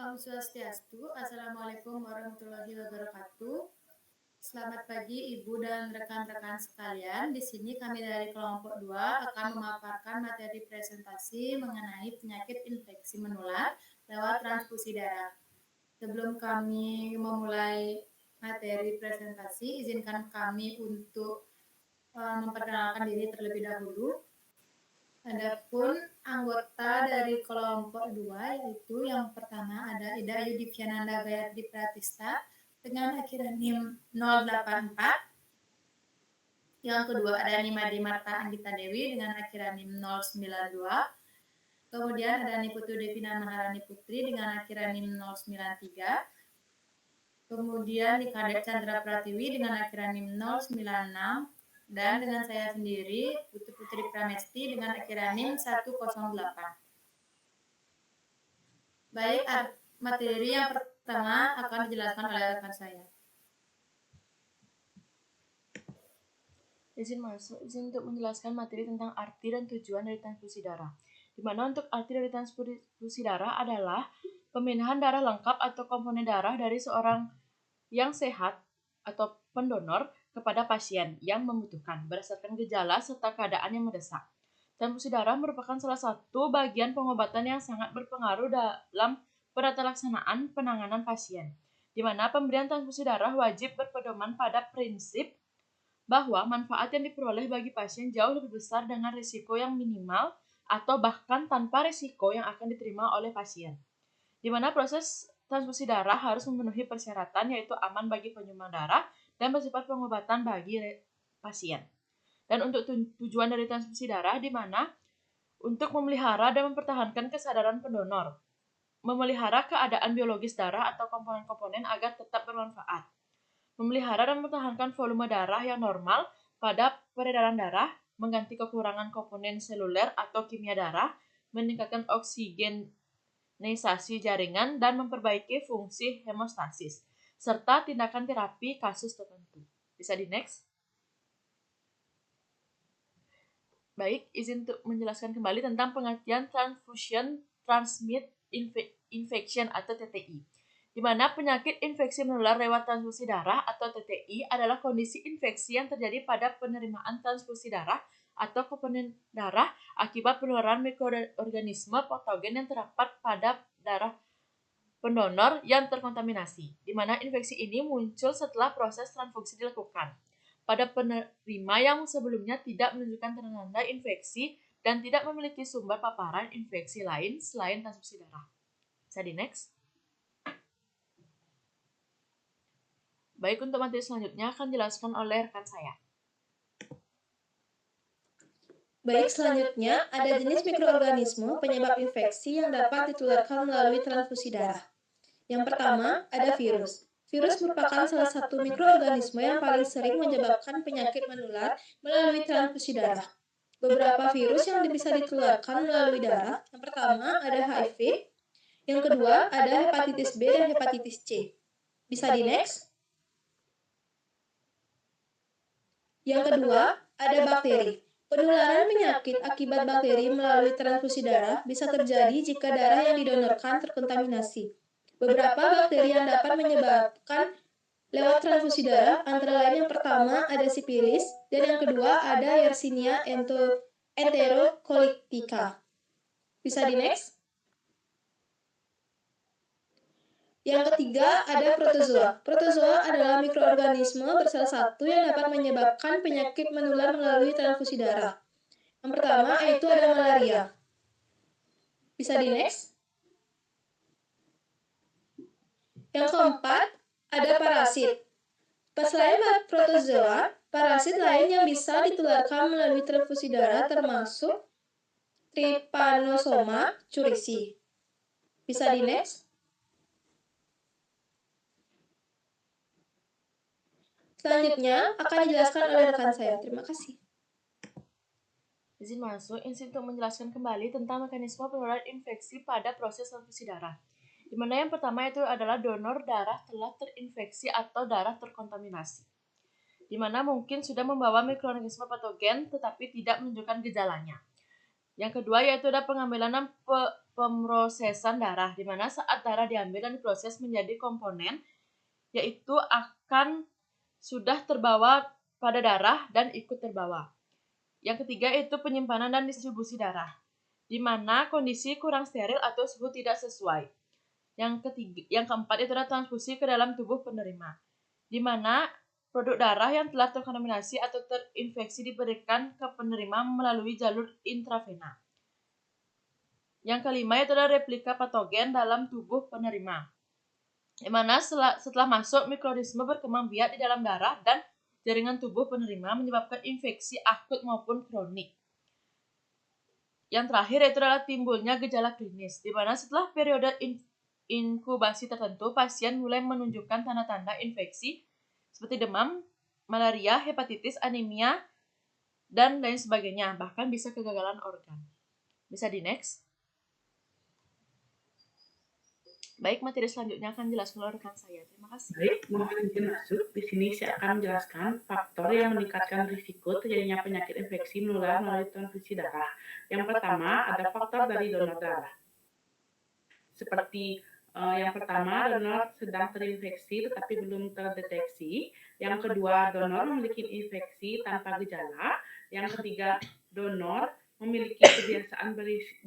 Om Swastiastu. Assalamualaikum warahmatullahi wabarakatuh. Selamat pagi Ibu dan rekan-rekan sekalian. Di sini kami dari kelompok 2 akan memaparkan materi presentasi mengenai penyakit infeksi menular lewat transfusi darah. Sebelum kami memulai materi presentasi, izinkan kami untuk memperkenalkan diri terlebih dahulu. Adapun anggota dari kelompok 2 yaitu yang pertama ada Ida Yudhivyananda Gayatri Pratista dengan akhiran NIM 084. Yang kedua ada Nimadi Marta Anggita Dewi dengan akhiran NIM 092. Kemudian ada Niputu Devina Maharani Putri dengan akhiran NIM 093. Kemudian Nikadek Chandra Pratiwi dengan akhiran NIM 096. Dan dengan saya sendiri, Putri Putri Pramesti dengan akhiran NIM 108. Baik, materi yang pertama akan dijelaskan oleh rekan saya. Izin untuk menjelaskan materi tentang arti dan tujuan dari transfusi darah. Di mana untuk arti dari transfusi darah adalah pemindahan darah lengkap atau komponen darah dari seorang yang sehat atau pendonor kepada pasien yang membutuhkan berdasarkan gejala serta keadaan yang mendesak. Transfusi darah merupakan salah satu bagian pengobatan yang sangat berpengaruh dalam penataalaksanaan penanganan pasien, di mana pemberian transfusi darah wajib berpedoman pada prinsip bahwa manfaat yang diperoleh bagi pasien jauh lebih besar dengan risiko yang minimal atau bahkan tanpa risiko yang akan diterima oleh pasien. Di mana proses transfusi darah harus memenuhi persyaratan yaitu aman bagi penyumbang darah dan bersifat pengobatan bagi pasien. Dan untuk tujuan dari transfusi darah di mana untuk memelihara dan mempertahankan kesadaran pendonor, memelihara keadaan biologis darah atau komponen-komponen agar tetap bermanfaat, memelihara dan mempertahankan volume darah yang normal pada peredaran darah, mengganti kekurangan komponen seluler atau kimia darah, meningkatkan oksigenisasi jaringan, dan memperbaiki fungsi hemostasis, serta tindakan terapi kasus tertentu. Bisa di next? Baik, izin untuk menjelaskan kembali tentang pengertian Transfusion Transmit Infection atau TTI. Di mana penyakit infeksi menular lewat transfusi darah atau TTI adalah kondisi infeksi yang terjadi pada penerimaan transfusi darah atau komponen darah akibat penularan mikroorganisme patogen yang terdapat pada darah pendonor yang terkontaminasi, di mana infeksi ini muncul setelah proses transfusi dilakukan pada penerima yang sebelumnya tidak menunjukkan tanda-tanda infeksi dan tidak memiliki sumber paparan infeksi lain selain transfusi darah. Bisa di next? Baik, untuk materi selanjutnya akan dijelaskan oleh rekan saya. Baik, selanjutnya ada jenis mikroorganisme penyebab infeksi yang dapat ditularkan melalui transfusi darah. Yang pertama, ada virus. Virus merupakan salah satu mikroorganisme yang paling sering menyebabkan penyakit menular melalui transfusi darah. Beberapa virus yang bisa ditularkan melalui darah. Yang pertama, ada HIV. Yang kedua, ada hepatitis B dan hepatitis C. Bisa di next? Yang kedua, ada bakteri. Penularan penyakit akibat bakteri melalui transfusi darah bisa terjadi jika darah yang didonorkan terkontaminasi. Beberapa bakteri yang dapat menyebabkan lewat transfusi darah antara lain yang pertama ada sipilis dan yang kedua ada Yersinia enterocolitica. Bisa di next? Yang ketiga ada protozoa. Protozoa adalah mikroorganisme bersalah satu yang dapat menyebabkan penyakit menular melalui transfusi darah. Yang pertama yaitu ada malaria. Bisa di next? Yang keempat, ada parasit. Selain protozoa, parasit lain yang bisa ditularkan melalui transfusi darah termasuk Trypanosoma curici. Bisa di next? Selanjutnya akan dijelaskan oleh rekan saya. Terima kasih. Izin masuk, izin untuk menjelaskan kembali tentang mekanisme penularan infeksi pada proses transfusi darah. Di mana yang pertama itu adalah donor darah telah terinfeksi atau darah terkontaminasi, di mana mungkin sudah membawa mikroorganisme patogen tetapi tidak menunjukkan gejalanya. Yang kedua yaitu ada pengambilan dan pemrosesan darah, di mana saat darah diambil dan diproses menjadi komponen, yaitu akan sudah terbawa pada darah dan ikut terbawa. Yang ketiga itu penyimpanan dan distribusi darah, di mana kondisi kurang steril atau suhu tidak sesuai. Yang keempat itu adalah transfusi ke dalam tubuh penerima, di mana produk darah yang telah terkontaminasi atau terinfeksi diberikan ke penerima melalui jalur intravena. Yang kelima itu adalah replika patogen dalam tubuh penerima, di mana setelah masuk mikroorganisme berkembang biak di dalam darah dan jaringan tubuh penerima menyebabkan infeksi akut maupun kronik. Yang terakhir itu adalah timbulnya gejala klinis, di mana setelah periode inkubasi tertentu, pasien mulai menunjukkan tanda-tanda infeksi seperti demam, malaria, hepatitis, anemia, dan lain sebagainya, bahkan bisa kegagalan organ. Bisa di next. Baik, materi selanjutnya akan dijelaskan oleh rekan saya. Terima kasih. Baik, mohon izin masuk. Di sini saya akan menjelaskan faktor yang meningkatkan risiko terjadinya penyakit infeksi menular melalui transfusi darah. Yang pertama, ada faktor dari donor darah. Seperti yang pertama, donor sedang terinfeksi tetapi belum terdeteksi. Yang kedua, donor memiliki infeksi tanpa gejala. Yang ketiga, donor memiliki kebiasaan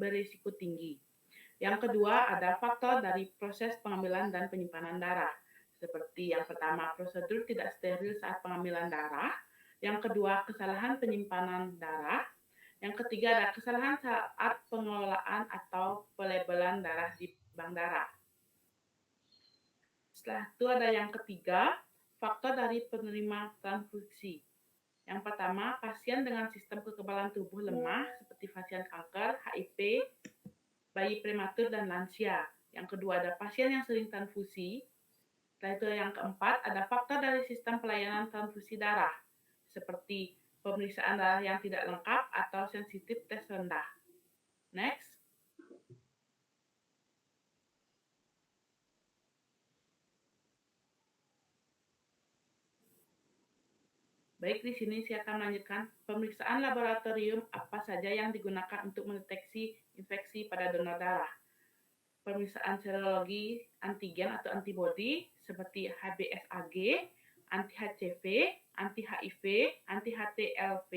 berisiko tinggi. Yang kedua, ada faktor dari proses pengambilan dan penyimpanan darah. Seperti yang pertama, prosedur tidak steril saat pengambilan darah. Yang kedua, kesalahan penyimpanan darah. Yang ketiga, ada kesalahan saat pengelolaan atau pelabelan darah di bank darah. Setelah itu ada yang ketiga, faktor dari penerima transfusi. Yang pertama, pasien dengan sistem kekebalan tubuh lemah seperti pasien kanker, HIV, bayi prematur, dan lansia. Yang kedua, ada pasien yang sering transfusi. Setelah itu yang keempat, ada faktor dari sistem pelayanan transfusi darah, seperti pemeriksaan darah yang tidak lengkap atau sensitif tes rendah. Next. Baik, di sini saya akan melanjutkan pemeriksaan laboratorium apa saja yang digunakan untuk mendeteksi infeksi pada donor darah. Pemeriksaan serologi antigen atau antibodi seperti HBsAg, anti-HCV, anti-HIV, anti-HTLV,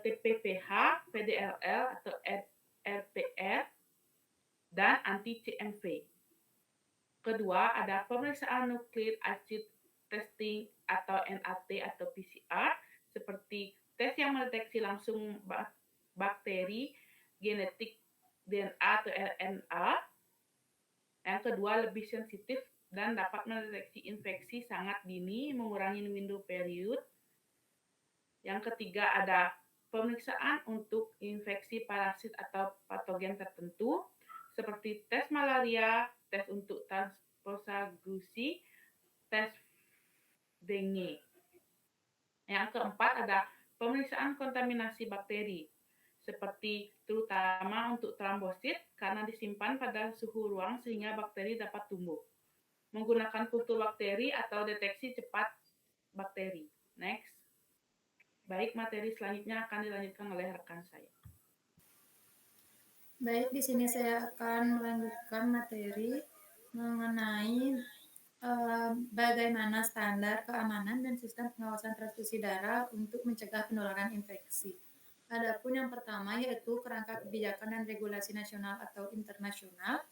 TPPH, PDLL atau RPR, dan anti-CMV. Kedua, ada pemeriksaan nucleic acid testing atau NAT atau PCR, seperti tes yang mendeteksi langsung bakteri, genetik, DNA atau RNA. Yang kedua, lebih sensitif dan dapat mendeteksi infeksi sangat dini, mengurangi window period. Yang ketiga, ada pemeriksaan untuk infeksi parasit atau patogen tertentu, seperti tes malaria, tes untuk transposagusi, tes dengue. Yang keempat, ada pemeriksaan kontaminasi bakteri, seperti terutama untuk trombosit karena disimpan pada suhu ruang sehingga bakteri dapat tumbuh. Menggunakan kultur bakteri atau deteksi cepat bakteri. Next. Baik, materi selanjutnya akan dilanjutkan oleh rekan saya. Baik, di sini saya akan melanjutkan materi mengenai bagaimana standar keamanan dan sistem pengawasan transfusi darah untuk mencegah penularan infeksi. Adapun yang pertama yaitu kerangka kebijakan dan regulasi nasional atau internasional.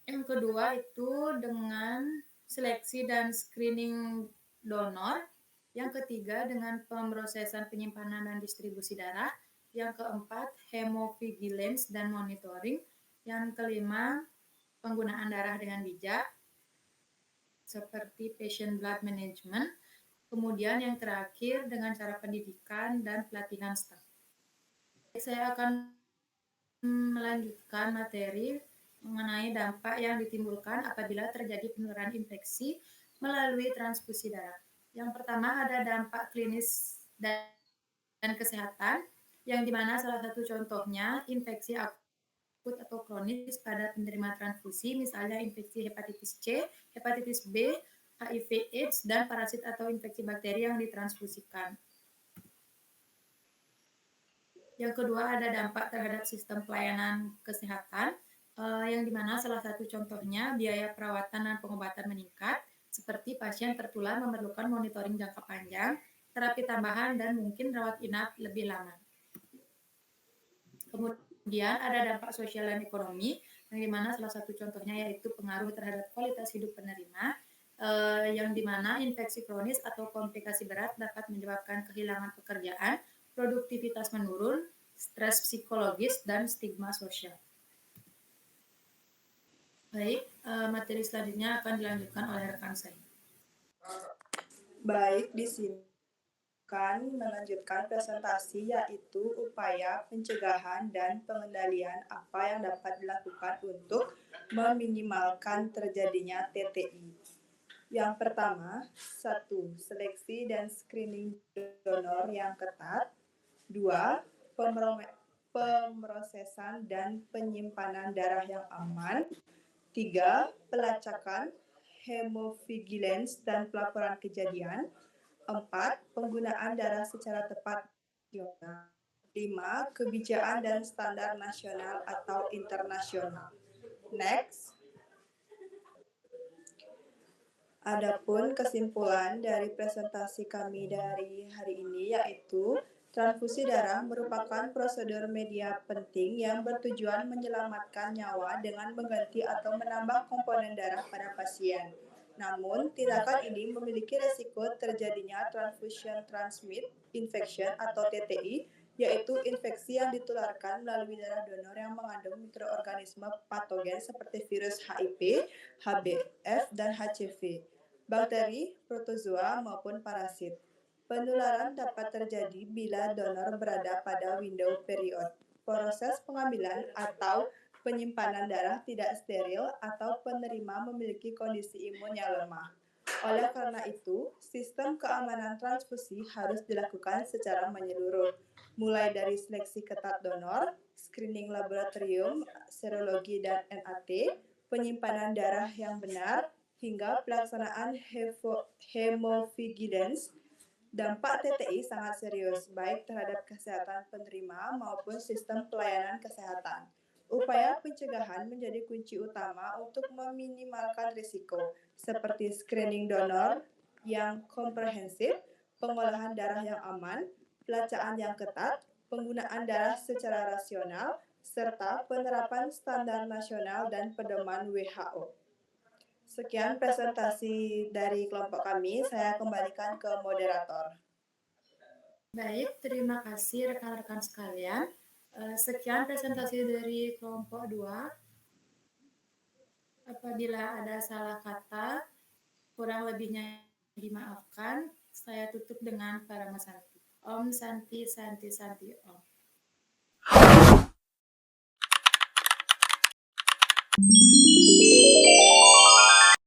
Yang kedua itu dengan seleksi dan screening donor. Yang ketiga dengan pemrosesan, penyimpanan, dan distribusi darah. Yang keempat, hemovigilance dan monitoring. Yang kelima, penggunaan darah dengan bijak, seperti patient blood management. Kemudian yang terakhir dengan cara pendidikan dan pelatihan staf. Saya akan melanjutkan materi mengenai dampak yang ditimbulkan apabila terjadi penularan infeksi melalui transfusi darah. Yang pertama ada dampak klinis dan kesehatan, yang dimana salah satu contohnya infeksi akut atau kronis pada penerima transfusi, misalnya infeksi hepatitis C, hepatitis B, HIV/AIDS, dan parasit atau infeksi bakteri yang ditransfusikan. Yang kedua ada dampak terhadap sistem pelayanan kesehatan, yang dimana salah satu contohnya biaya perawatan dan pengobatan meningkat, seperti pasien tertular memerlukan monitoring jangka panjang, terapi tambahan, dan mungkin rawat inap lebih lama. Kemudian ada dampak sosial dan ekonomi, yang dimana salah satu contohnya yaitu pengaruh terhadap kualitas hidup penerima, yang dimana infeksi kronis atau komplikasi berat dapat menyebabkan kehilangan pekerjaan, produktivitas menurun, stres psikologis, dan stigma sosial. Baik, materi selanjutnya akan dilanjutkan oleh rekan saya. Baik, di sini akan melanjutkan presentasi yaitu upaya pencegahan dan pengendalian apa yang dapat dilakukan untuk meminimalkan terjadinya TTI. Yang pertama, 1. Seleksi dan screening donor yang ketat. 2. Pemrosesan dan penyimpanan darah yang aman. 3. Pelacakan, hemovigilance dan pelaporan kejadian. 4. Penggunaan darah secara tepat. 5. Kebijakan dan standar nasional atau internasional. Next. Adapun kesimpulan dari presentasi kami dari hari ini yaitu transfusi darah merupakan prosedur media penting yang bertujuan menyelamatkan nyawa dengan mengganti atau menambah komponen darah pada pasien. Namun, tindakan ini memiliki resiko terjadinya transfusion transmit infection atau TTI, yaitu infeksi yang ditularkan melalui darah donor yang mengandung mikroorganisme patogen seperti virus HIV, HBV, dan HCV, bakteri, protozoa, maupun parasit. Penularan dapat terjadi bila donor berada pada window period. Proses pengambilan atau penyimpanan darah tidak steril atau penerima memiliki kondisi imun yang lemah. Oleh karena itu, sistem keamanan transfusi harus dilakukan secara menyeluruh, mulai dari seleksi ketat donor, screening laboratorium, serologi dan NAT, penyimpanan darah yang benar, hingga pelaksanaan hemovigilance. Dampak TTI sangat serius, baik terhadap kesehatan penerima maupun sistem pelayanan kesehatan. Upaya pencegahan menjadi kunci utama untuk meminimalkan risiko, seperti screening donor yang komprehensif, pengolahan darah yang aman, pelacakan yang ketat, penggunaan darah secara rasional, serta penerapan standar nasional dan pedoman WHO. Sekian presentasi dari kelompok kami, saya kembalikan ke moderator. Baik, terima kasih rekan-rekan sekalian. Sekian presentasi dari kelompok 2. Apabila ada salah kata, kurang lebihnya dimaafkan. Saya tutup dengan Parama Santi. Om Santi Santi Santi Om.